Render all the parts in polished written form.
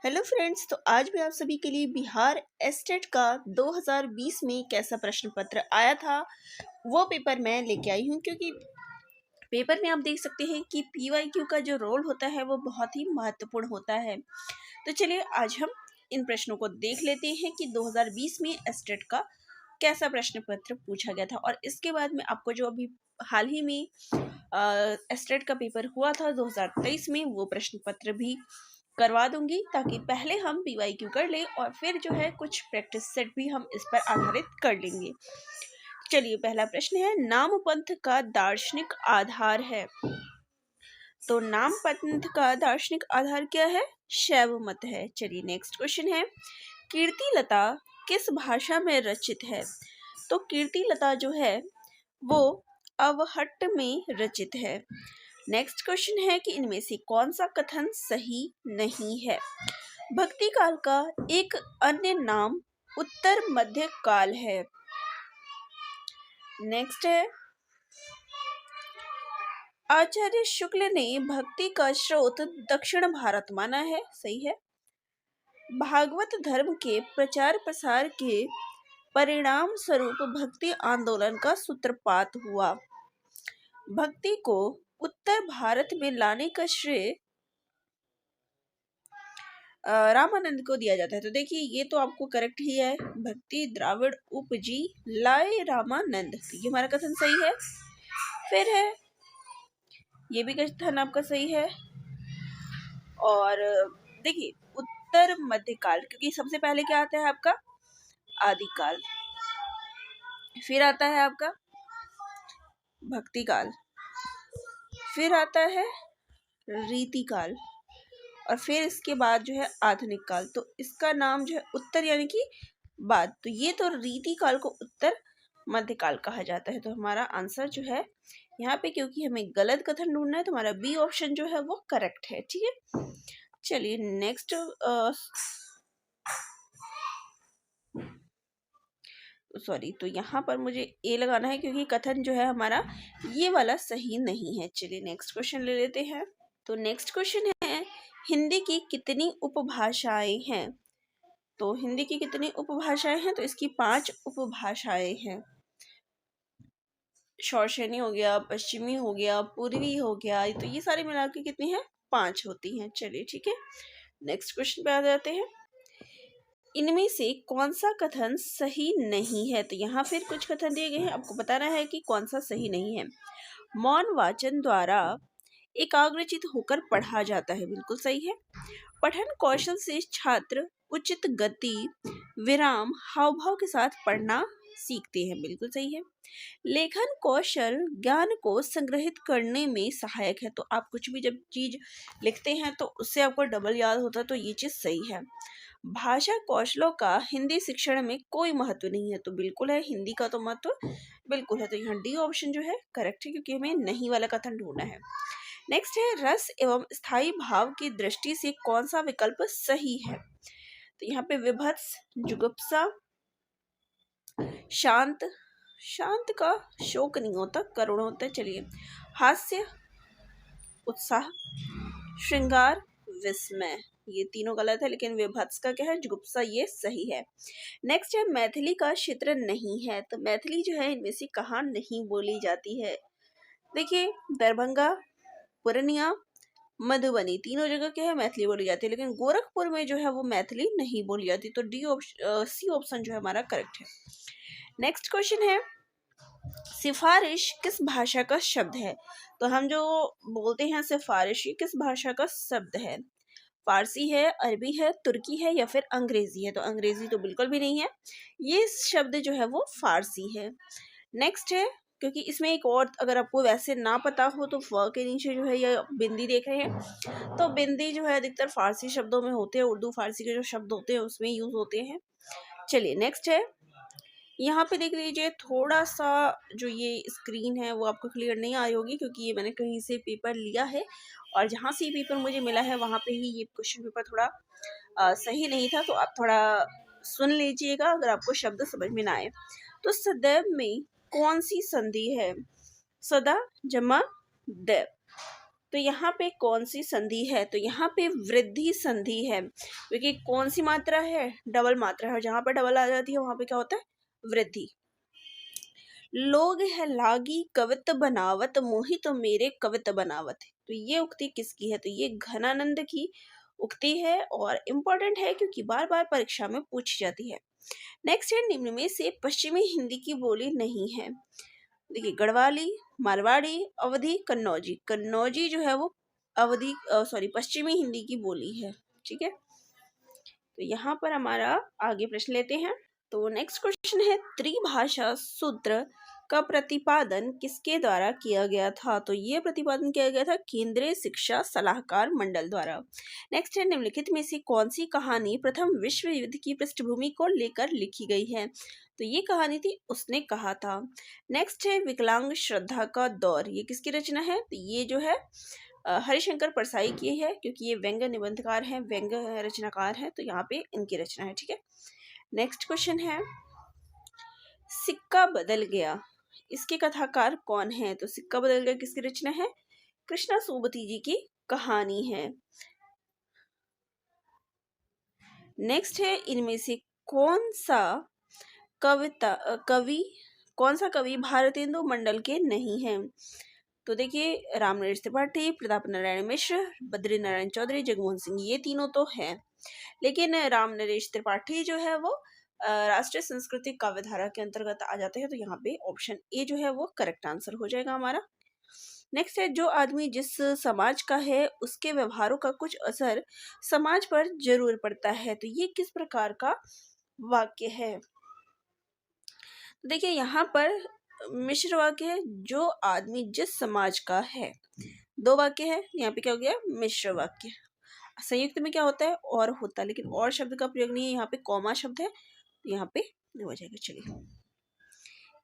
Hello friends, तो आज मैं आप सभी के लिए बिहार एस्टेट का 2020 में कैसा प्रश्न पत्र आया था वो पेपर मैं लेके आई हूँ। क्योंकि पेपर में आप देख सकते हैं कि पीवाईक्यू का जो रोल होता है वो बहुत ही महत्वपूर्ण होता है। तो चलिए आज हम इन प्रश्नों को देख लेते हैं कि 2020 में एस्टेट का कैसा प्रश्न पत्र पूछा गया था। और इसके बाद में आपको जो अभी हाल ही में एस्टेट का पेपर हुआ था 2023 में, वो प्रश्न पत्र भी करवा दूंगी, ताकि पहले हम पीवाईक्यू कर लें और फिर जो है कुछ प्रैक्टिस सेट भी हम इस पर आधारित कर लेंगे। चलिए पहला प्रश्न है, नाम पंथ का दार्शनिक आधार है। तो नाम पंथ का दार्शनिक आधार क्या है? शैव मत है। चलिए नेक्स्ट क्वेश्चन है, कीर्तिलता किस भाषा में रचित है? तो कीर्तिलता जो है वो अवहट्ट में रचित है। नेक्स्ट क्वेश्चन है कि इनमें से कौन सा कथन सही नहीं है? भक्ति काल का एक अन्य नाम उत्तर मध्य काल है। नेक्स्ट है, आचार्य शुक्ल ने भक्ति का स्रोत दक्षिण भारत माना है। सही है। भागवत धर्म के प्रचार प्रसार के परिणाम स्वरूप भक्ति आंदोलन का सूत्रपात हुआ। भक्ति को उत्तर भारत में लाने का श्रेय रामानंद को दिया जाता है। तो देखिए ये तो आपको करेक्ट ही है, भक्ति द्राविड़ उपजी लाए रामानंद, तो ये हमारा कथन सही है। फिर है, ये भी कथन आपका सही है। और देखिए उत्तर मध्यकाल, क्योंकि सबसे पहले क्या आता है आपका? आदिकाल, फिर आता है आपका भक्ति काल, फिर आता है रीतिकाल, और फिर इसके बाद जो है आधुनिक काल। तो इसका नाम जो है उत्तर यानी कि बाद, तो ये तो रीति काल को उत्तर मध्यकाल कहा जाता है। तो हमारा आंसर जो है यहाँ पे, क्योंकि हमें गलत कथन ढूंढना है, तो हमारा बी ऑप्शन जो है वो करेक्ट है। ठीक है, चलिए नेक्स्ट सॉरी, तो यहाँ पर मुझे ए लगाना है क्योंकि कथन जो है हमारा ये वाला सही नहीं है। चलिए नेक्स्ट क्वेश्चन ले लेते हैं। तो नेक्स्ट क्वेश्चन है, हिंदी की कितनी उपभाषाएं हैं? तो हिंदी की कितनी उपभाषाएं हैं? तो इसकी 5 उपभाषाएं हैं। शौर्षेनी हो गया, पश्चिमी हो गया, पूर्वी हो गया, तो ये सारी मिला के कितनी है? 5 होती हैं। चलिए ठीक है, नेक्स्ट क्वेश्चन पे आ जाते हैं। इनमें से कौन सा कथन सही नहीं है? तो यहाँ फिर कुछ कथन दिए गए हैं, आपको बताना है कि कौन सा सही नहीं है। मौन वाचन द्वारा एकाग्रचित होकर पढ़ा जाता है, बिल्कुल सही है। पठन कौशल से छात्र उचित गति, विराम, हाव भाव के साथ पढ़ना सीखते हैं, बिल्कुल सही है। लेखन कौशल ज्ञान को संग्रहित करने में सहायक है। तो आप कुछ भी जब चीज लिखते हैं तो उससे आपको डबल याद होता है, तो ये चीज सही है। भाषा कौशलों का हिंदी शिक्षण में कोई महत्व नहीं है। तो बिल्कुल है, हिंदी का तो महत्व बिल्कुल है। तो यहाँ डी ऑप्शन जो है करेक्ट है, क्योंकि हमें नहीं वाला कथन ढूंढना है। नेक्स्ट है, रस एवं स्थायी भाव की दृष्टि से कौन सा विकल्प सही है? तो यहाँ पे विभत्स, जुगुप्सा, शांत, शांत का शोक नहीं होता, करुण होता है। चलिए, हास्य, उत्साह, श्रृंगार, विस्मय, ये तीनों गलत है, लेकिन विभत्स का क्या है? जुगुप्सा, ये सही है। नेक्स्ट है, मैथिली का क्षेत्र नहीं है। तो मैथिली जो है इनमें से कहाँ नहीं बोली जाती है? देखिए, दरभंगा, पूर्णिया, मधुबनी, तीनों जगह क्या है? मैथिली बोली जाती है, लेकिन गोरखपुर में जो है वो मैथिली नहीं बोली जाती। तो डी ऑप्शन, सी ऑप्शन जो है हमारा करेक्ट है। नेक्स्ट क्वेश्चन है, सिफारिश किस भाषा का शब्द है? तो हम जो बोलते हैं सिफारिश, ये किस भाषा का शब्द है? फारसी है, अरबी है, तुर्की है, या फिर अंग्रेजी है? तो अंग्रेजी तो बिल्कुल भी नहीं है, ये शब्द जो है वो फारसी है। नेक्स्ट है, क्योंकि इसमें एक और, अगर आपको वैसे ना पता हो तो फ के नीचे जो है ये बिंदी देख रहे हैं, तो बिंदी जो है अधिकतर फारसी शब्दों में होते हैं, उर्दू फारसी के जो शब्द होते हैं उसमें यूज होते हैं। चलिए नेक्स्ट है, यहाँ पे देख लीजिए, थोड़ा सा जो ये स्क्रीन है वो आपको क्लियर नहीं आई होगी, क्योंकि ये मैंने कहीं से पेपर लिया है, और जहाँ से पेपर मुझे मिला है वहाँ पे ही ये क्वेश्चन पेपर थोड़ा सही नहीं था। तो आप थोड़ा सुन लीजिएगा अगर आपको शब्द समझ में ना आए। तो सदैव में कौन सी संधि है? सदा जमा दैव। तो यहाँ पे कौन सी संधि है? तो यहाँ पे वृद्धि संधि है, क्योंकि कौन सी मात्रा है? डबल मात्रा है, और जहाँ पर डबल आ जाती है वहाँ पे क्या होता है? वृद्धि। लोग है लागी कवित बनावत, मोहि तो मेरे कवित बनावत। तो ये उक्ति किसकी है? तो ये घनानंद की उक्ति है और इम्पोर्टेंट है क्योंकि बार बार परीक्षा में पूछी जाती है। नेक्स्ट है, निम्न में से पश्चिमी हिंदी की बोली नहीं है। देखिए, गढ़वाली, मारवाड़ी, अवधी, कन्नौजी। कन्नौजी जो है वो अवधी पश्चिमी हिंदी की बोली है। ठीक है, तो यहाँ पर हमारा आगे प्रश्न लेते हैं। तो नेक्स्ट क्वेश्चन है, त्रिभाषा सूत्र का प्रतिपादन किसके द्वारा किया गया था? तो ये प्रतिपादन किया गया था केंद्रीय शिक्षा सलाहकार मंडल द्वारा। नेक्स्ट है, निम्नलिखित में से कौन सी कहानी प्रथम विश्व युद्ध की पृष्ठभूमि को लेकर लिखी गई है? तो ये कहानी थी उसने कहा था। नेक्स्ट है, विकलांग श्रद्धा का दौर, ये किसकी रचना है? तो ये जो है हरिशंकर परसाई की है, क्योंकि ये व्यंग्य निबंधकार हैं, व्यंग्य रचनाकार हैं, तो यहाँ पे इनकी रचना है। ठीक है, नेक्स्ट क्वेश्चन है, सिक्का बदल गया, इसके कथाकार कौन है? तो सिक्का बदल गया किसकी रचना है? कृष्णा सोबती जी की कहानी है। नेक्स्ट है, इनमें से कौन सा कवि भारतेंदु मंडल के नहीं है? तो देखिए, रामनरेश त्रिपाठी, प्रताप नारायण मिश्र, बद्री नारायण चौधरी, जगमोहन सिंह, ये तीनों तो हैं, लेकिन रामनरेश त्रिपाठी जो है वो राष्ट्रीय सांस्कृतिक काव्यधारा के अंतर्गत आ जाते हैं, तो यहाँ पे ऑप्शन ए जो है वो करेक्ट आंसर हो जाएगा हमारा। नेक्स्ट है, जो आदमी जिस समाज का है उसके व्यवहारों का कुछ असर समाज पर जरूर पड़ता है। तो ये किस प्रकार का वाक्य है? देखिए, यहाँ पर मिश्र वाक्य है, जो आदमी जिस समाज का है। दो वाक्य है, यहाँ पे क्या हो गया? मिश्र वाक्य। संयुक्त में क्या होता है? और होता है, लेकिन और शब्द का प्रयोग नहीं है, यहाँ पे कॉमा शब्द है, यहाँ पे हो जाएगा। चलिए,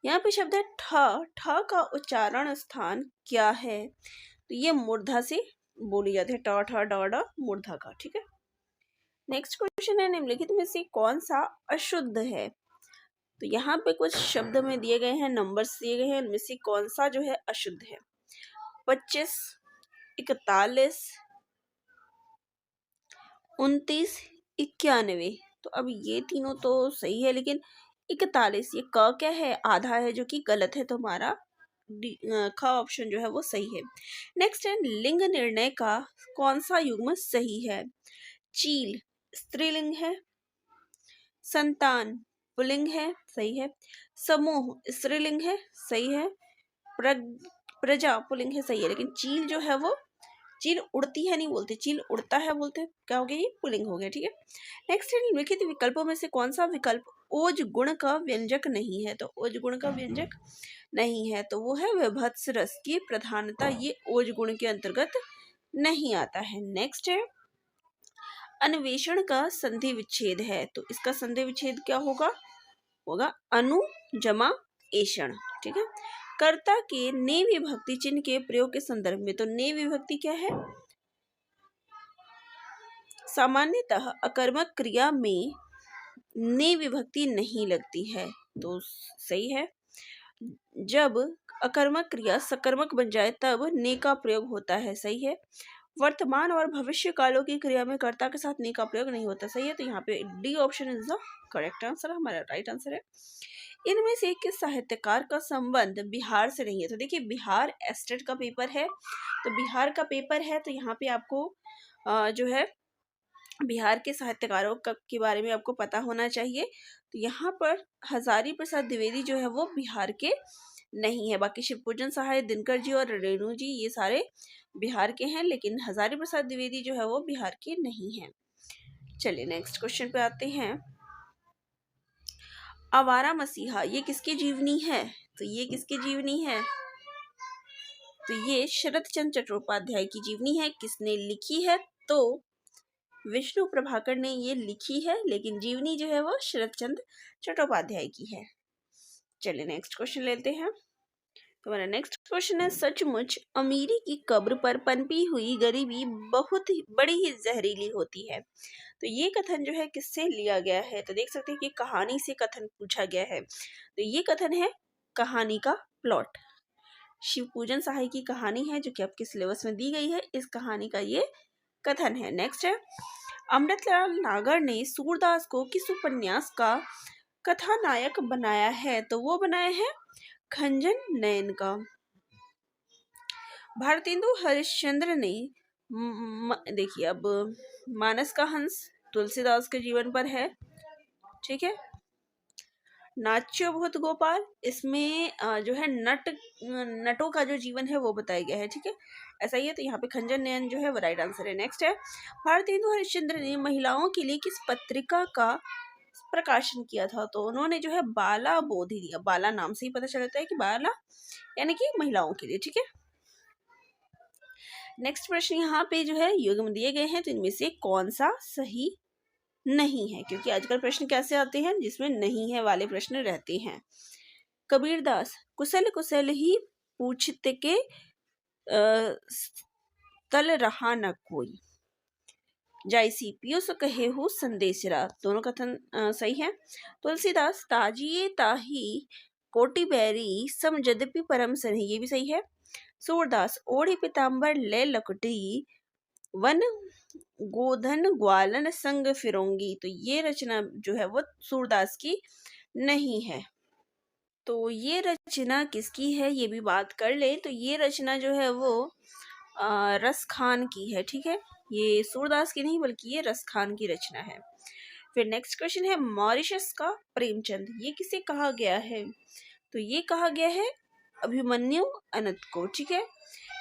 यहाँ पे शब्द है ठ। ठ का उच्चारण स्थान क्या है? तो ये मूर्धा से बोली जाती है, ट ठ ड ड मूर्धा का। ठीक है, नेक्स्ट क्वेश्चन है, निम्नलिखित में से कौन सा अशुद्ध है? तो यहाँ पे कुछ शब्द में दिए गए हैं, नंबर्स दिए गए हैं, इनमें से कौन सा जो है अशुद्ध है? 25, 41, 29, 91। तो अब ये तीनों तो सही है, लेकिन 41, ये क क्या है? आधा है, जो कि गलत है, तो हमारा ख ऑप्शन जो है वो सही है। नेक्स्ट है, लिंग निर्णय का कौन सा युग्म सही है? चील स्त्रीलिंग है, संतान पुल्लिंग है, सही है, समूह स्त्रीलिंग है, सही है, प्रजा पुल्लिंग है, सही है, लेकिन चील जो है वो, चील उड़ती है नहीं बोलते, चील उड़ता है बोलते हैं, क्या हो गया? ये पुल्लिंग हो गया। ठीक है, नेक्स्ट है, निम्नलिखित विकल्पों में से कौन सा विकल्प ओज गुण का व्यंजक नहीं है? तो ओज गुण का व्यंजक नहीं है, तो वो है विभत्स रस की प्रधानता, ये ओज गुण के अंतर्गत नहीं आता है। नेक्स्ट है, अन्वेषण का संधि विच्छेद है, तो इसका संधि विच्छेद क्या होगा? अनु जमा एषण। ठीक है, कर्ता के ने विभक्ति चिन्ह के प्रयोग के संदर्भ में, तो ने विभक्ति क्या है? सामान्यतः अकर्मक क्रिया में ने विभक्ति नहीं लगती है, तो सही है। जब अकर्मक क्रिया सकर्मक बन जाए तब ने का प्रयोग होता है, सही है। वर्तमान और भविष्य कालों की क्रिया में कर्ता के साथ ने का प्रयोग नहीं होता, सही है, तो यहाँ पे D option is the correct answer, हमारा राइट आंसर है। इनमें से किस साहित्यकार का संबंध बिहार से नहीं है? तो देखिए, बिहार एस्टेट का पेपर है, तो बिहार का पेपर है, तो यहाँ पे आपको जो है बिहार के साहित्यकारों के बारे में आपको पता होना चाहिए। तो यहाँ पर हजारी प्रसाद द्विवेदी जो है वो बिहार के नहीं है, बाकी शिवपूजन सहाय, दिनकर जी और रेणु जी ये सारे बिहार के हैं, लेकिन हजारी प्रसाद द्विवेदी जो है वो बिहार के नहीं है। चलिए, नेक्स्ट क्वेश्चन पे आते हैं। आवारा मसीहा ये किसकी जीवनी है? तो ये किसकी जीवनी है? तो ये शरद चंद्र चट्टोपाध्याय की जीवनी है। किसने लिखी है? तो विष्णु प्रभाकर ने ये लिखी है, लेकिन जीवनी जो है वो शरद चंद्र चट्टोपाध्याय की है। चलिए, नेक्स्ट क्वेश्चन लेते हैं। तो हमारा नेक्स्ट क्वेश्चन है, सचमुच अमीरी की कब्र पर पनपी हुई गरीबी बहुत ही बड़ी ही जहरीली होती है। तो ये कथन जो है किससे लिया गया है? तो देख सकते हैं कि कहानी से कथन पूछा गया है, तो ये कथन है कहानी का प्लॉट। शिव पूजन सहाय की कहानी है जो कि आपके सिलेबस में दी गई है। इस कहानी का ये कथन है। नेक्स्ट है, अमृतलाल नागर ने सूरदास को किस उपन्यास का कथानायक बनाया है? तो वो बनाया है खंजन नयन का। भारतेंदु हरिश्चंद्र ने देखिए अब मानस का हंस तुलसीदास के जीवन पर है, ठीक है। नाच्य भूत गोपाल, इसमें जो है नटों का जो जीवन है वो बताया गया है, ठीक है। ऐसा ही है, तो यहाँ पे खंजन नयन जो है वो राइट आंसर है। नेक्स्ट है, भारतेंदु हरिश्चंद्र ने महिलाओं के लिए किस पत्रिका का प्रकाशन किया था? तो उन्होंने जो है बाला बोधि दिया। बाला नाम से ही पता चलता है कि बाला यानी कि महिलाओं के लिए, ठीक है। नेक्स्ट प्रश्न यहाँ पे जो है युग्म दिए गए हैं, तो इनमें से कौन सा सही नहीं है? क्योंकि आजकल प्रश्न कैसे आते हैं जिसमें नहीं है वाले प्रश्न रहते हैं। कबीरदास कुशल कुशल ही पूछते के तल रहा न कोई, जायसी पियूष कहे हु संदेशरा, दोनों कथन सही है। तुलसीदास ताजिए ताही कोटि बैरी सम यद्यपि परम सही, ये भी सही है। सूरदास ओढ़ी पीताम्बर ले लकटी वन गोधन ग्वालन संग फिरोंगी, तो ये रचना जो है वो सूरदास की नहीं है। तो ये रचना किसकी है ये भी बात कर ले, तो ये रचना जो है वो रस खान की है, ठीक है। ये सूरदास की नहीं बल्कि ये रस खान की रचना है। फिर नेक्स्ट क्वेश्चन है, मॉरिशस का प्रेमचंद, ये किसे कहा गया है? तो ये कहा गया है अभिमन्यु अनंत को, ठीक है।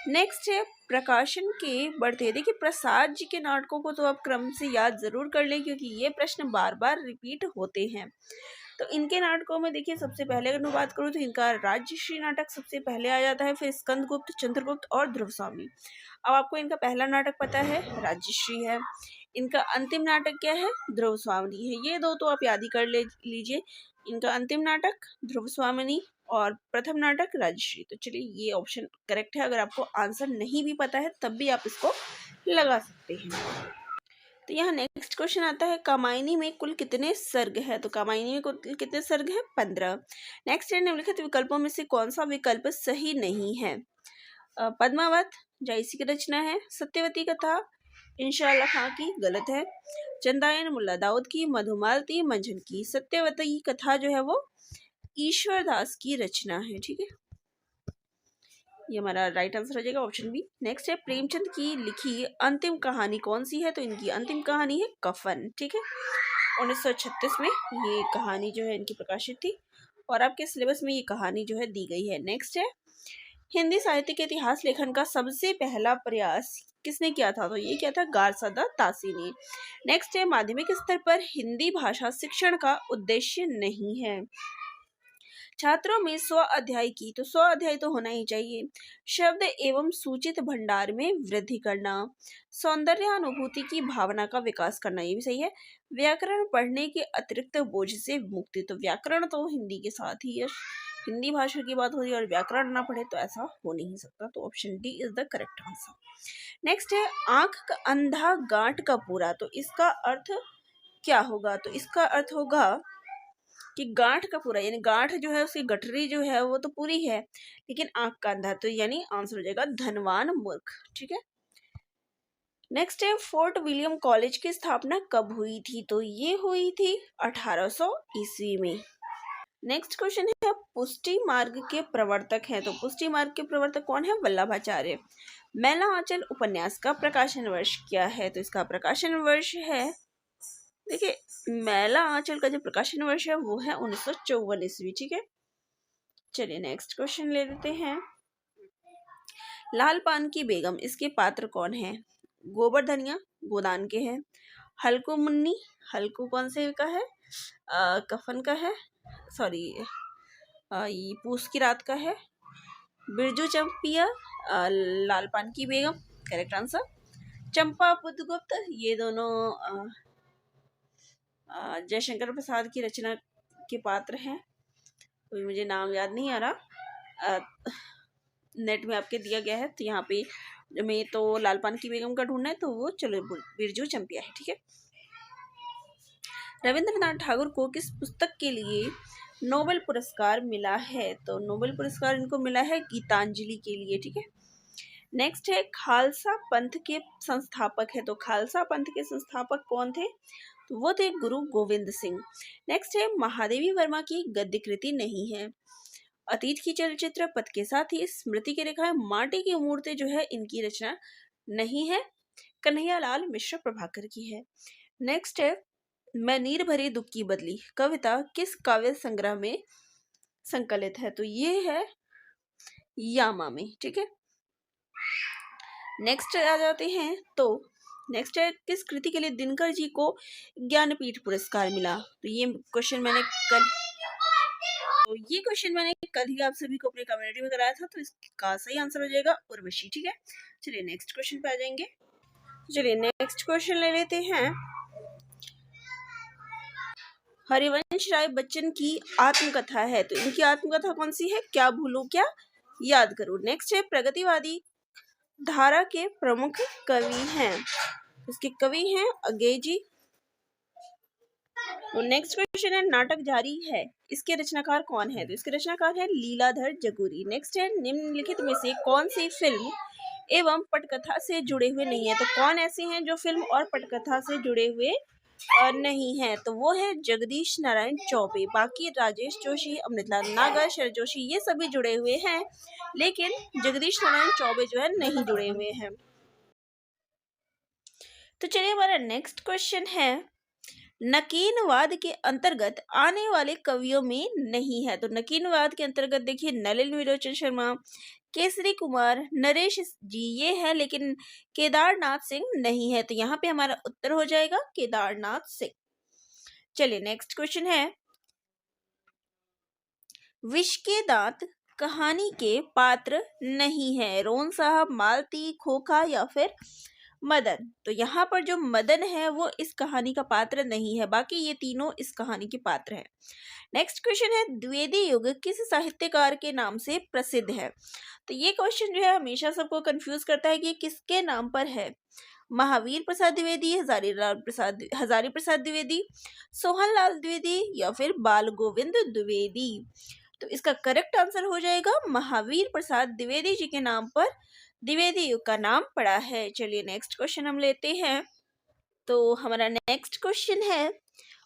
नेक्स्ट है, प्रकाशन के बढ़ते, देखिए प्रसाद जी के नाटकों को तो आप क्रम से याद जरूर कर लें क्योंकि ये प्रश्न बार बार रिपीट होते हैं। तो इनके नाटकों में देखिए सबसे पहले अगर मैं बात करूँ तो इनका राजश्री नाटक सबसे पहले आ जाता है, फिर स्कंदगुप्त, चंद्रगुप्त और ध्रुव स्वामी। अब आपको इनका पहला नाटक पता है, राजश्री है। इनका अंतिम नाटक क्या है? ध्रुव स्वामिनी है। ये दो तो आप याद ही कर लीजिए, इनका अंतिम नाटक ध्रुव स्वामिनी और प्रथम नाटक राजश्री। तो चलिए ये ऑप्शन करेक्ट है। अगर आपको आंसर नहीं भी पता है तब भी आप इसको लगा सकते हैं। तो यहाँ नेक्स्ट क्वेश्चन आता है, कामायनी में कुल कितने सर्ग है? तो कामायनी में कुल कितने सर्ग है? 15। नेक्स्ट है, निम्नलिखित विकल्पों में से कौन सा विकल्प सही नहीं है? पद्मावत जायसी की रचना है। सत्यवती कथा इंशाअल्लाह खां की, गलत है। चंदायन मुल्ला दाऊद की। मधुमालती मंझन की। सत्यवती कथा जो है वो ईश्वर दास की रचना है, ठीक है। ये हमारा राइट आंसर हो जाएगा ऑप्शन बी। नेक्स्ट है, प्रेमचंद की लिखी अंतिम कहानी कौन सी है? तो इनकी अंतिम कहानी है कफन, ठीक है। 1936 में ये कहानी जो है इनकी प्रकाशित थी और आपके सिलेबस में ये कहानी जो है दी गई है। नेक्स्ट है, हिंदी साहित्य के इतिहास लेखन का सबसे पहला प्रयास किसने किया था? तो ये क्या था? गारसादा तासी ने। नेक्स्ट है, माध्यमिक स्तर पर हिंदी भाषा शिक्षण का उद्देश्य नहीं है। छात्रों में 100 अध्याय की, तो 100 अध्याय तो होना ही चाहिए। शब्द एवं सूचित भंडार में वृद्धि करना। सौंदर्यानुभूति की भावना का विकास करना, ये भी सही है। व्याकरण पढ़ने के अतिरिक्त बोझ से मुक्ति, तो व्याकरण तो हिंदी के साथ ही है, हिंदी भाषा की बात हो रही है और व्याकरण ना पढ़े तो ऐसा हो नहीं सकता। तो option D is the correct answer. Next है, आंख का अंधा गांठ का पूरा, तो इसका अर्थ क्या होगा? तो इसका अर्थ होगा कि गांठ का पूरा, यानी गांठ जो है उसकी गठरी जो है वो तो पूरी है लेकिन आंख का अंधा, तो यानी आंसर हो जाएगा धनवान मूर्ख, ठीक है। नेक्स्ट है, फोर्ट विलियम कॉलेज की स्थापना कब हुई थी? तो ये हुई थी 1800 ईस्वी में। नेक्स्ट क्वेश्चन है, पुष्टि मार्ग के प्रवर्तक हैं, तो पुष्टि मार्ग के प्रवर्तक कौन है? वल्लभाचार्य। मैला आंचल उपन्यास का प्रकाशन वर्ष क्या है? तो इसका प्रकाशन वर्ष है, देखिए मैला आंचल का जो प्रकाशन वर्ष है वो है 1954 ईस्वी, ठीक है। चलिए नेक्स्ट क्वेश्चन ले लेते हैं। लाल पान की बेगम, इसके पात्र कौन है? गोवर्धनिया गोदान के हैं। हल्कू मुन्नी, हल्कू कौन से का है? कफन का है, सॉरी ये पूस की रात का है। बिरजू चंपिया लाल पान की बेगम, करेक्ट आंसर। चंपा बुद्धगुप्त, ये दोनों जयशंकर प्रसाद की रचना के पात्र हैं। कोई मुझे नाम याद नहीं आ रहा, नेट में आपके दिया गया है, तो यहाँ पे मैं तो लाल पान की बेगम का ढूंढना है तो वो चलो बिरजू चंपिया है, ठीक है। रविंद्रनाथ ठाकुर को किस पुस्तक के लिए नोबेल पुरस्कार मिला है? तो नोबेल पुरस्कार इनको मिला है गीतांजलि के लिए, ठीक है। नेक्स्ट है खालसा पंथ के संस्थापक है, तो खालसा पंथ के संस्थापक कौन थे? तो वो थे गुरु गोविंद सिंह। नेक्स्ट है महादेवी वर्मा की गद्य कृति नहीं है। अतीत की चलचित्र पथ के साथ ही स्मृति की रेखाएं माटी की मूर्ति जो है इनकी रचना नहीं है, कन्हैयालाल मिश्र प्रभाकर की है। नेक्स्ट है मैं नीर भरे दुख की बदली कविता किस काव्य संग्रह में संकलित है? तो ये है यामा में, ठीक है। नेक्स्ट आ जाते हैं, तो नेक्स्ट है किस कृति के लिए दिनकर जी को ज्ञानपीठ पुरस्कार मिला? तो ये क्वेश्चन मैंने कल ही आप सभी को अपने कम्युनिटी में कराया था, तो इसका सही आंसर हो जाएगा उर्वशी, ठीक है। चलिए नेक्स्ट क्वेश्चन पे आ जाएंगे। चलिए नेक्स्ट क्वेश्चन ले लेते हैं। हरिवंश राय बच्चन की आत्मकथा है, तो इनकी आत्मकथा कौन सी है? क्या भूलूं क्या याद करूं। नेक्स्ट है प्रगतिवादी धारा के प्रमुख कवि हैं, इसके कवि हैं अज्ञे जी। तो नेक्स्ट क्वेश्चन है नाटक जारी है, इसके रचनाकार कौन है? तो इसके रचनाकार है लीलाधर जगूरी। नेक्स्ट है निम्नलिखित में से कौन सी फिल्म एवं पटकथा से जुड़े हुए नहीं है? तो कौन ऐसे हैं जो फिल्म और पटकथा से जुड़े हुए नहीं है? तो वो है जगदीश नारायण चौबे। बाकी राजेश जोशी, अमृतलाल नागर, शरद जोशी ये सभी जुड़े हुए हैं, लेकिन जगदीश नारायण चौबे जो है नहीं जुड़े हुए हैं। तो चलिए हमारा नेक्स्ट क्वेश्चन है नकीनवाद के अंतर्गत आने वाले कवियों में नहीं है। तो नकीनवाद के अंतर्गत देखिए नलिन विलोचन शर्मा, केसरी कुमार, नरेश जी ये है, लेकिन केदारनाथ सिंह नहीं है। तो यहाँ पे हमारा उत्तर हो जाएगा केदारनाथ सिंह। चलिए नेक्स्ट क्वेश्चन है विष के दांत कहानी के पात्र नहीं है। रोहन साहब, मालती, खोखा या फिर मदन। तो यहाँ पर जो मदन है वो इस कहानी का पात्र नहीं है, बाकी ये तीनों इस कहानी के पात्र हैं। नेक्स्ट क्वेश्चन है द्विवेदी युग किस साहित्यकार के नाम से प्रसिद्ध है? तो ये क्वेश्चन जो है हमेशा सबको कंफ्यूज करता है कि किसके नाम पर है। महावीर प्रसाद द्विवेदी, हजारी प्रसाद द्विवेदी, सोहन लाल द्विवेदी या फिर बाल गोविंद द्विवेदी। तो इसका करेक्ट आंसर हो जाएगा महावीर प्रसाद द्विवेदी जी के नाम पर द्विवेदी युग का नाम पड़ा है। चलिए नेक्स्ट क्वेश्चन हम लेते हैं। तो हमारा नेक्स्ट क्वेश्चन है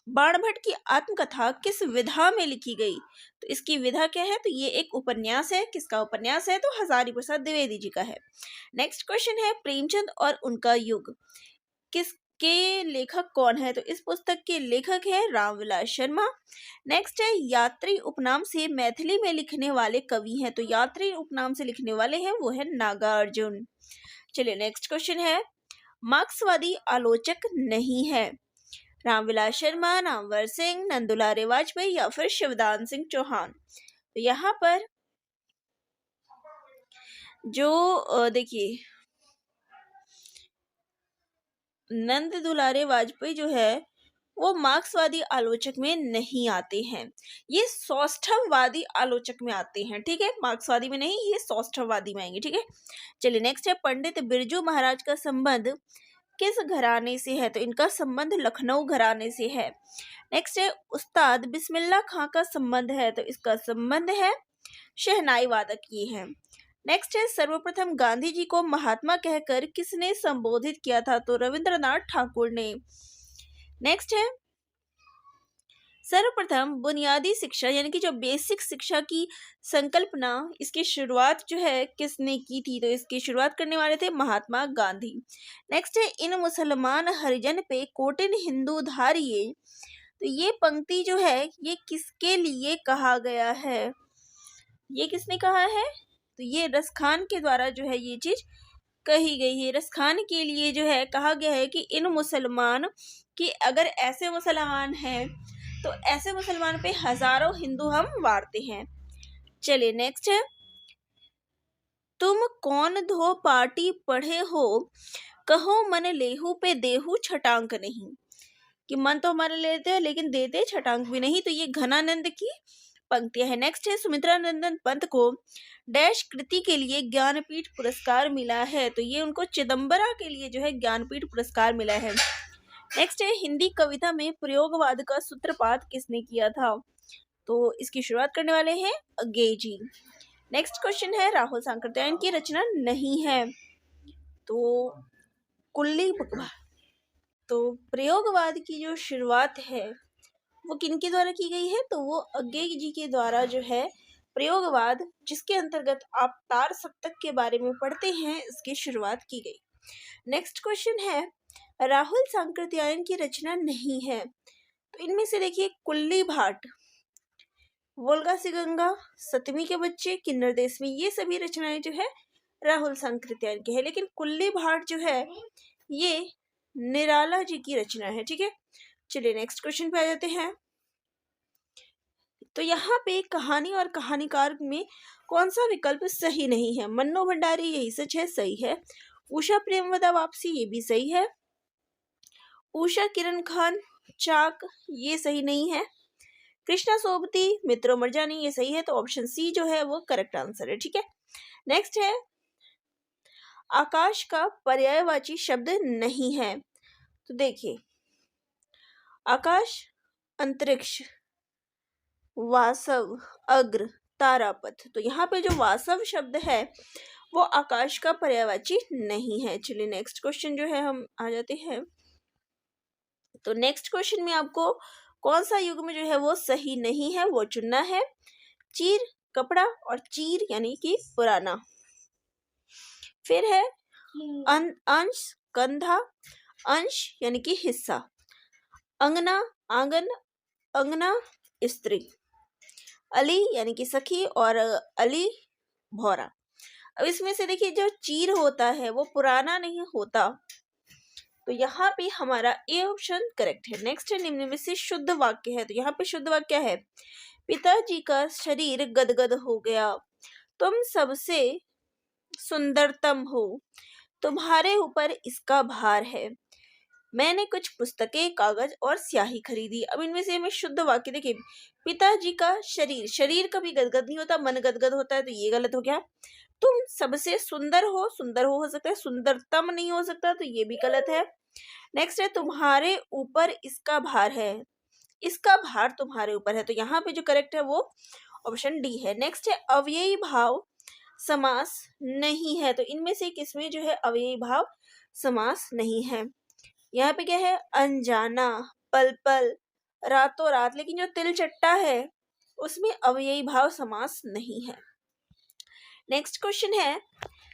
बाणभट्ट की आत्मकथा किस विधा में लिखी गई? तो इसकी विधा क्या है? तो ये एक उपन्यास है। किसका उपन्यास है? तो हजारी प्रसाद द्विवेदी जी का है। नेक्स्ट क्वेश्चन है प्रेमचंद और उनका युग किसके लेखक कौन है? तो इस पुस्तक के लेखक है रामविलास शर्मा। नेक्स्ट है यात्री उपनाम से मैथिली में लिखने वाले कवि हैं। तो यात्री उपनाम से लिखने वाले हैं वो है नागार्जुन। चलिए नेक्स्ट क्वेश्चन है मार्क्सवादी आलोचक नहीं है। रामविलास शर्मा, नामवर सिंह, नंदुलारे वाजपेयी या फिर शिवदान सिंह चौहान। तो यहाँ पर जो देखिए नंद दुलारे वाजपेयी जो है वो मार्क्सवादी आलोचक में नहीं आते हैं, ये सौष्ठववादी आलोचक में आते हैं, ठीक है। मार्क्सवादी में नहीं, ये सौष्ठववादी में आएंगे, ठीक है। चलिए नेक्स्ट है पंडित बिरजू महाराज का संबंध किस घराने से है? तो इनका संबंध लखनऊ घराने से है। नेक्स्ट है उस्ताद बिस्मिल्लाह खां का संबंध है, तो इसका संबंध है शहनाई वादक ये है। नेक्स्ट है सर्वप्रथम गांधी जी को महात्मा कहकर किसने संबोधित किया था? तो रविंद्रनाथ ठाकुर ने। नेक्स्ट है सर्वप्रथम बुनियादी शिक्षा यानी कि जो बेसिक शिक्षा की संकल्पना इसकी शुरुआत जो है किसने की थी? तो इसकी शुरुआत करने वाले थे महात्मा गांधी। नेक्स्ट है इन मुसलमान हरिजन पे कोटिन हिंदू धारिये, तो ये पंक्ति जो है ये किसके लिए कहा गया है? ये किसने कहा है? तो ये रसखान के द्वारा जो है ये चीज कही गई है। रसखान के लिए जो है कहा गया है कि इन मुसलमान कि अगर ऐसे मुसलमान हैं तो ऐसे मुसलमान पे हजारों हिंदू हम वारते हैं। चलिए नेक्स्ट है तुम कौन धो पाटी पढ़े हो कहो मन लेहू पे देहू छटांक नहीं, कि मन तो हमारे लेते हैं लेकिन देते छटांक भी नहीं। तो ये घनानंद की पंक्तियां है। नेक्स्ट है सुमित्रा नंदन पंत को डैश कृति के लिए ज्ञानपीठ पुरस्कार मिला है, तो ये उनको चिदंबरा के लिए जो है ज्ञानपीठ पुरस्कार मिला है। नेक्स्ट है हिंदी कविता में प्रयोगवाद का सूत्रपात किसने किया था? तो इसकी शुरुआत करने वाले हैं अज्ञेय जी। नेक्स्ट क्वेश्चन है, राहुल सांकृत्यायन की रचना नहीं है। तो कुल्ली तो प्रयोगवाद की जो शुरुआत है वो किनके द्वारा की गई है? तो वो अज्ञेय जी के द्वारा जो है प्रयोगवाद, जिसके अंतर्गत आप तार सप्तक के बारे में पढ़ते हैं, इसकी शुरुआत की गई। नेक्स्ट क्वेश्चन है, राहुल सांकृत्यायन की रचना नहीं है। तो इनमें से देखिए कुल्ली भाट, वोल्गा सी गंगा, सतमी के बच्चे, किन्नर देशमी, ये सभी रचनाएं जो है राहुल सांकृत्यायन की है। लेकिन कुल्ली भाट जो है ये निराला जी की रचना है। ठीक है, चलिए नेक्स्ट क्वेश्चन पे आ जाते हैं। तो यहाँ पे कहानी और कहानीकार में कौन सा विकल्प सही नहीं है? मन्नो भंडारी, यही सच है, सही है। उषा प्रेमवदा वापसी, ये भी सही है। उषा किरण खान चाक, ये सही नहीं है। कृष्णा सोबती, मित्रो मरजानी, ये सही है। तो ऑप्शन सी जो है वो करेक्ट आंसर है। ठीक है, नेक्स्ट है, आकाश का पर्यायवाची शब्द नहीं है। तो देखिए, आकाश, अंतरिक्ष, वासव, अग्र, तारापथ। तो यहाँ पे जो वासव शब्द है वो आकाश का पर्यायवाची नहीं है। चलिए नेक्स्ट क्वेश्चन जो है हम आ जाते हैं। तो नेक्स्ट क्वेश्चन में आपको कौन सा युग्म जो है वो सही नहीं है वो चुनना है। चीर, कपड़ा, और चीर यानी कि पुराना। फिर है अंश, कंधा, अंश यानी कि हिस्सा, अंगना, आंगन, अंगना, स्त्री, अली यानी कि सखी, और अली भौरा। अब इसमें से देखिए जो चीर होता है वो पुराना नहीं होता, तो यहाँ पे हमारा ए ऑप्शन करेक्ट है। नेक्स्ट है, निम्न में से शुद्ध वाक्य है। तो यहाँ पे शुद्ध वाक्य है, पिताजी का शरीर गदगद हो गया, तुम सबसे सुंदरतम हो, तुम्हारे ऊपर इसका भार है, मैंने कुछ पुस्तकें, कागज और स्याही खरीदी। अब इनमें से हमें शुद्ध वाक्य देखिए, पिताजी का शरीर, शरीर कभी गदगद नहीं होता, मन गदगद होता है, तो ये गलत हो गया। तुम सबसे सुंदर हो, सुंदर हो सकता है, सुंदरतम नहीं हो सकता, तो ये भी गलत है। नेक्स्ट है, तुम्हारे ऊपर इसका भार है, इसका भार तुम्हारे ऊपर है, तो यहाँ पे जो करेक्ट है वो ऑप्शन डी है। नेक्स्ट है, अव्ययी भाव समास नहीं है। तो इनमें से किसमें जो है अव्ययी भाव समास नहीं है? यहाँ पे क्या है, अनजाना, पल पल, रातों रात। लेकिन जो तिलचट्टा है उसमें अव्ययी भाव समास नहीं है। नेक्स्ट क्वेश्चन है,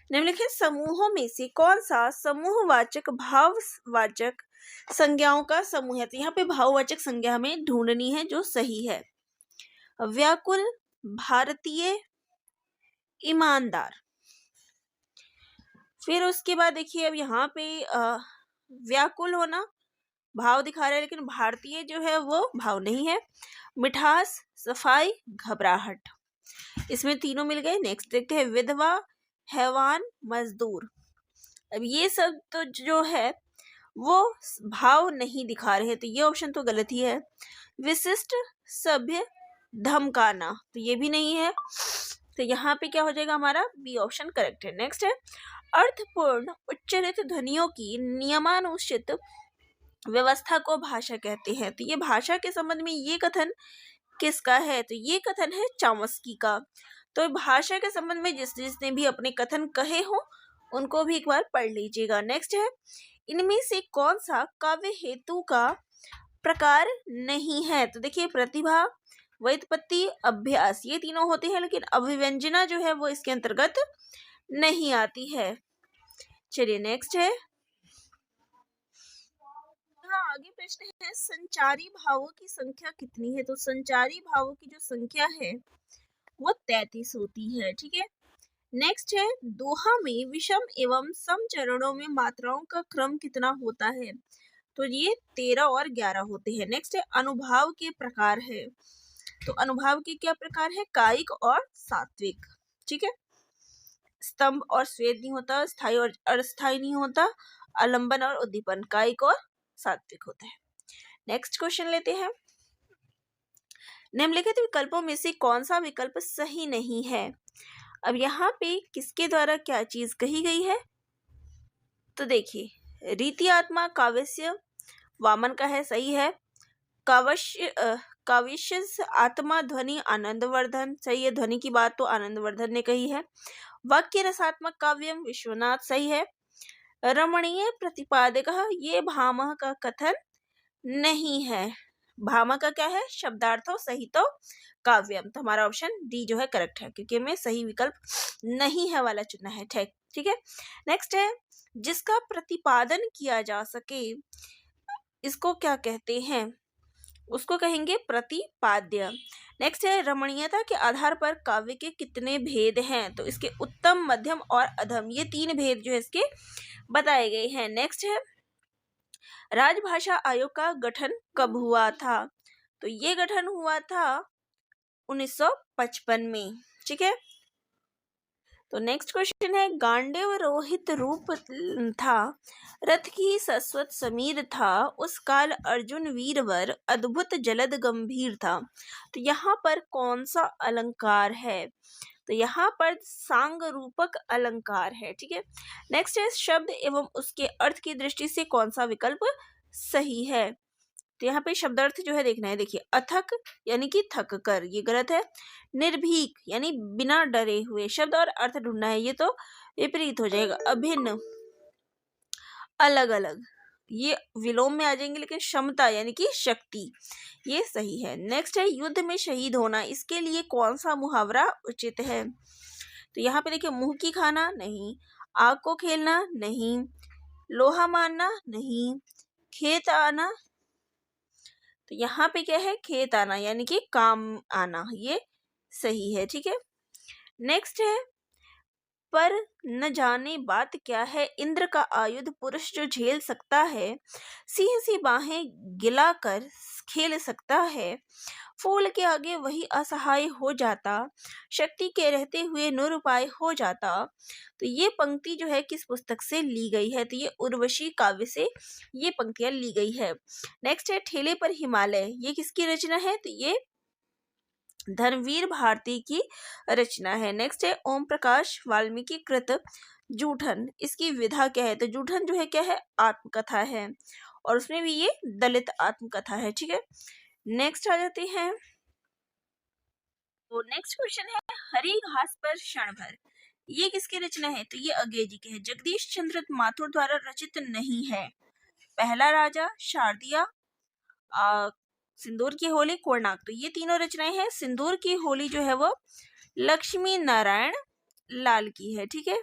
निम्नलिखित समूहों में से कौन सा समूहवाचक भाववाचक संज्ञाओं का समूह है? तो यहाँ पे भाववाचक संज्ञा हमें ढूंढनी है जो सही है। व्याकुल, भारतीय, ईमानदार। फिर उसके बाद देखिए, अब यहाँ पे व्याकुल होना भाव दिखा रहा है, लेकिन भारतीय जो है वो भाव नहीं है। मिठास, सफाई, घबराहट, इसमें तीनों मिल गए। नेक्स्ट देखते हैं, विधवा, हैवान, मजदूर। अब ये सब तो जो है वो भाव नहीं दिखा रहे, तो ये ऑप्शन तो गलत ही है। विशिष्ट, सभ्य, धमकाना, तो ये भी नहीं है, तो यहाँ पे क्या हो जाएगा हमारा बी ऑप्शन करेक्ट है। नेक्स्ट है, अर्थपूर्ण उच्चारित ध्वनियों की नियमानुसार व्यवस्था को भाषा कहते हैं। तो ये भाषा के संबंध में ये कथन किसका है? तो ये कथन है चामस्की का। तो भाषा के संबंध में जिसने भी अपने कथन कहे हो उनको भी एक बार पढ़ लीजिएगा। नेक्स्ट है, इनमें से कौन सा काव्य हेतु का प्रकार नहीं है? तो देखिए, प्रतिभा, व्युत्पत्ति, अभ्यास, ये तीनों होते हैं, लेकिन अभिव्यंजना जो है वो इसके अंतर्गत नहीं आती है। चलिए नेक्स्ट है, आगे प्रश्न है, संचारी भावों की संख्या कितनी है? तो संचारी भावों की जो संख्या है वो 33 होती है। ठीक है, नेक्स्ट है, दोहा में विषम एवं सम चरणों में मात्राओं का क्रम कितना होता है? तो ये 13 और 11 होते हैं। नेक्स्ट है, अनुभाव के प्रकार है। तो अनुभाव के क्या प्रकार है? कायिक और सात्विक। ठीक है, स्तंभ और स्वेद नहीं होता, स्थायी और अस्थायी नहीं होता, आलंबन और उद्दीपन, कायिक और सात्विक होता है। नेक्स्ट क्वेश्चन लेते हैं, निम्नलिखित विकल्पों में से कौन सा विकल्प सही नहीं है? अब यहाँ पे किसके द्वारा क्या चीज कही गई है? तो देखिए, रीति आत्मा काव्यस्य वामन का है, सही है। काव्यश आत्मा ध्वनि आनंदवर्धन, सही है, ध्वनि की बात तो आनंदवर्धन ने कही है। वाक्य रसात्मक काव्यम विश्वनाथ, सही है। रमणीय प्रतिपादक, ये भामह का कथन नहीं है। भामह का क्या है? शब्दार्थों सहित काव्यम। तो हमारा ऑप्शन डी जो है करेक्ट है, क्योंकि हमें सही विकल्प नहीं है वाला चुनना है। ठीक है। नेक्स्ट है जिसका प्रतिपादन किया जा सके, इसको क्या कहते हैं? उसको कहेंगे प्रतिपाद्य। नेक्स्ट है रमणीयता के आधार पर काव्य के कितने भेद हैं? तो इसके उत्तम, मध्यम और अधम, ये 3 भेद जो है इसके बताए गए हैं। नेक्स्ट है राजभाषा आयोग का गठन कब हुआ था? तो ये गठन हुआ था 1955 में। ठीक है। तो नेक्स्ट क्वेश्चन है गांडीव रोहित रूप था, रथ की सस्वत समीर था, उस काल अर्जुन वीरवर, अद्भुत जलद गंभीर था। तो यहाँ पर कौन सा अलंकार है? तो यहाँ पर सांग रूपक अलंकार है। ठीक है। नेक्स्ट है शब्द एवं उसके अर्थ की दृष्टि से कौन सा विकल्प सही है? तो यहाँ पे शब्दार्थ जो है देखना है। देखिए अथक यानी कि थक कर, ये गलत है। निर्भीक यानी बिना डरे हुए, शब्द और अर्थ ढूंढना है, ये तो विपरीत हो जाएगा। अभिन्न, अलग अलग, ये विलोम में आ जाएंगे, लेकिन क्षमता यानी कि शक्ति, ये सही है। नेक्स्ट है युद्ध में शहीद होना, इसके लिए कौन सा मुहावरा उचित है? तो यहाँ पे देखिए मुंह की खाना नहीं, आग को खेलना नहीं, लोहा मारना नहीं, खेत आना, तो यहाँ पे क्या है? खेत आना यानी कि काम आना, ये सही है। ठीक है। नेक्स्ट है पर न जाने बात क्या है, इंद्र का आयुध पुरुष जो झेल सकता है, सिंह सी बाहें गिला कर खेल सकता है, फूल के आगे वही असहाय हो जाता, शक्ति के रहते हुए निरुपाय हो जाता। तो ये पंक्ति जो है किस पुस्तक से ली गई है? तो ये उर्वशी काव्य से ये पंक्तियां ली गई है। नेक्स्ट है ठेले पर हिमालय, ये किसकी रचना है? तो ये धर्मवीर भारती की रचना है। नेक्स्ट है ओम प्रकाश वाल्मीकि कृत जूठन, इसकी विधा क्या है? तो जूठन जो है क्या है? आत्मकथा है, और उसमें भी ये दलित आत्मकथा है। ठीक है। नेक्स्ट आ जाते हैं। तो नेक्स्ट क्वेश्चन है हरी घास पर क्षण भर, ये किसकी रचना है? तो ये अगेजी के है, जगदीश चंद्र माथुर द्वारा रचित नहीं है। पहला राजा, शारदिया, सिंदूर की होली, कोणार्क, तो ये तीनों रचनाएं हैं। सिंदूर की होली जो है वो लक्ष्मी नारायण लाल की है। ठीक है।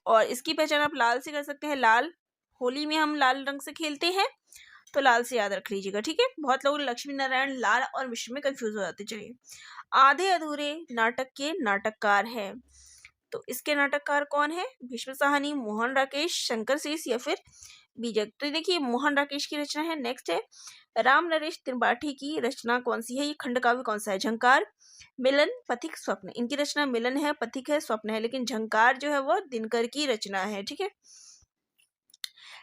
और इसकी पहचान आप लाल से कर सकते हैं, लाल, होली में हम लाल रंग से खेलते हैं, तो लाल से याद रख लीजिएगा। ठीक है। बहुत लोग लक्ष्मी नारायण लाल और मिश्र में कंफ्यूज हो जाते। चलिए आधे अधूरे नाटक के नाटककार है, तो इसके नाटककार कौन है? भीष्म साहनी, मोहन राकेश, शंकर शेष या फिर बीजक। तो देखिए मोहन राकेश की रचना है। नेक्स्ट है राम नरेश त्रिपाठी की रचना कौन सी है? ये खंड काव्य कौन सा है? झंकार, मिलन, पथिक, स्वप्न। इनकी रचना मिलन है, पथिक है, स्वप्न है, लेकिन झंकार जो है वो दिनकर की रचना है। ठीक है।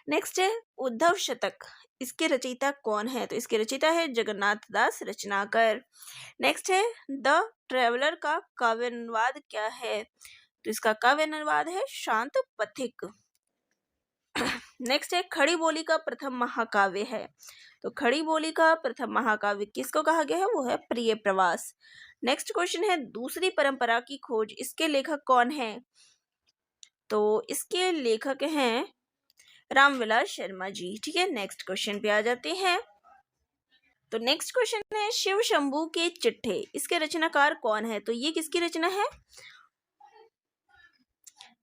नेक्स्ट है उद्धव शतक, इसके रचयिता कौन है? तो इसके रचयिता है जगन्नाथ दास रचनाकर। नेक्स्ट है द ट्रेवलर का काव्य अनुवाद क्या है? तो इसका काव्य अनुवाद है शांत पथिक। नेक्स्ट है खड़ी बोली का प्रथम महाकाव्य है, तो खड़ी बोली का प्रथम महाकाव्य किसको कहा गया है? वो है प्रिय प्रवास। नेक्स्ट क्वेश्चन है दूसरी परंपरा की खोज, इसके लेखक कौन है? तो इसके लेखक हैं रामविलास शर्मा जी। ठीक है। नेक्स्ट क्वेश्चन पे आ जाते हैं। तो नेक्स्ट क्वेश्चन है शिव शंभू के चिट्ठे, इसके रचनाकार कौन है? तो ये किसकी रचना है?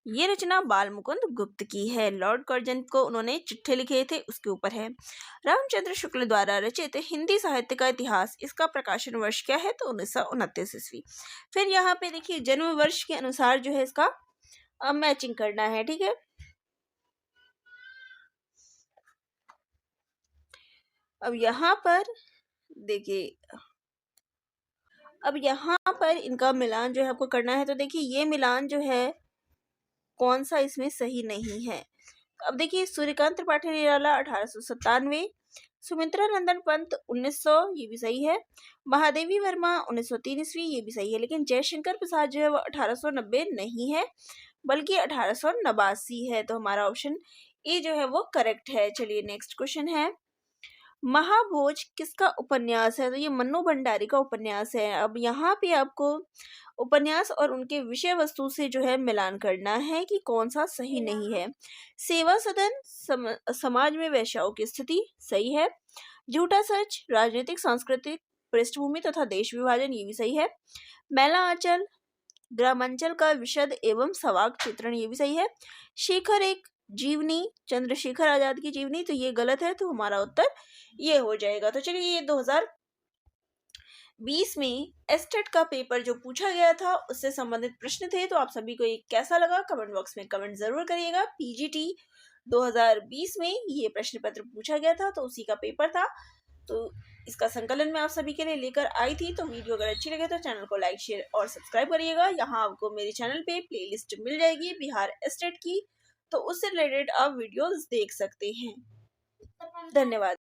ये रचना बाल मुकुंद गुप्त की है। लॉर्ड कर्जन को उन्होंने चिट्ठे लिखे थे, उसके ऊपर है। रामचंद्र शुक्ल द्वारा रचित हिंदी साहित्य का इतिहास, इसका प्रकाशन वर्ष क्या है? तो 1929 ईस्वी। फिर यहाँ पे देखिए जन्म वर्ष के अनुसार जो है इसका मैचिंग करना है। ठीक है। अब यहाँ पर देखिए, अब यहाँ पर इनका मिलान जो है आपको करना है। तो देखिए ये मिलान जो है कौन सा इसमें सही नहीं है। अब देखिए सूर्यकांत त्रिपाठी निराला 1897, सुमित्रा नंदन पंत 1900, ये भी सही है। महादेवी वर्मा 1903 ईस्वी, ये भी सही है। लेकिन जयशंकर प्रसाद जो है वो 1890 नहीं है, बल्कि 1889 है। तो हमारा ऑप्शन ए जो है वो करेक्ट है। चलिए नेक्स्ट क्वेश्चन है महाभोज किसका उपन्यास है? तो ये मन्नू भंडारी का उपन्यास है। अब यहाँ पे आपको उपन्यास और उनके विषय वस्तु से जो है मिलान करना है कि कौन सा सही नहीं है। सेवा सदन समाज में वेश्याओं की स्थिति सही है। झूठा सच राजनीतिक सांस्कृतिक पृष्ठभूमि तथा देश विभाजन ये भी सही है। मैला आंचल ग्रामांचल का विशद एवं सवाक चित्रण ये भी सही है। शेखर एक जीवनी चंद्रशेखर आजाद की जीवनी तो ये गलत है, तो हमारा उत्तर ये हो जाएगा। तो चलिए ये 2020 में एस्टेट का पेपर जो पूछा गया था उससे संबंधित प्रश्न थे। तो आप सभी को ये कैसा लगा कमेंट बॉक्स में कमेंट जरूर करिएगा। पीजीटी 2020 में ये प्रश्न पत्र पूछा गया था तो उसी का पेपर था, तो इसका संकलन मैं आप सभी के लिए लेकर आई थी। तो वीडियो अगर अच्छी लगे तो चैनल को लाइक शेयर और सब्सक्राइब करिएगा। यहाँ आपको मेरे चैनल पे प्लेलिस्ट मिल जाएगी बिहार एस्टेट की, तो उससे रिलेटेड आप वीडियोस देख सकते हैं। धन्यवाद।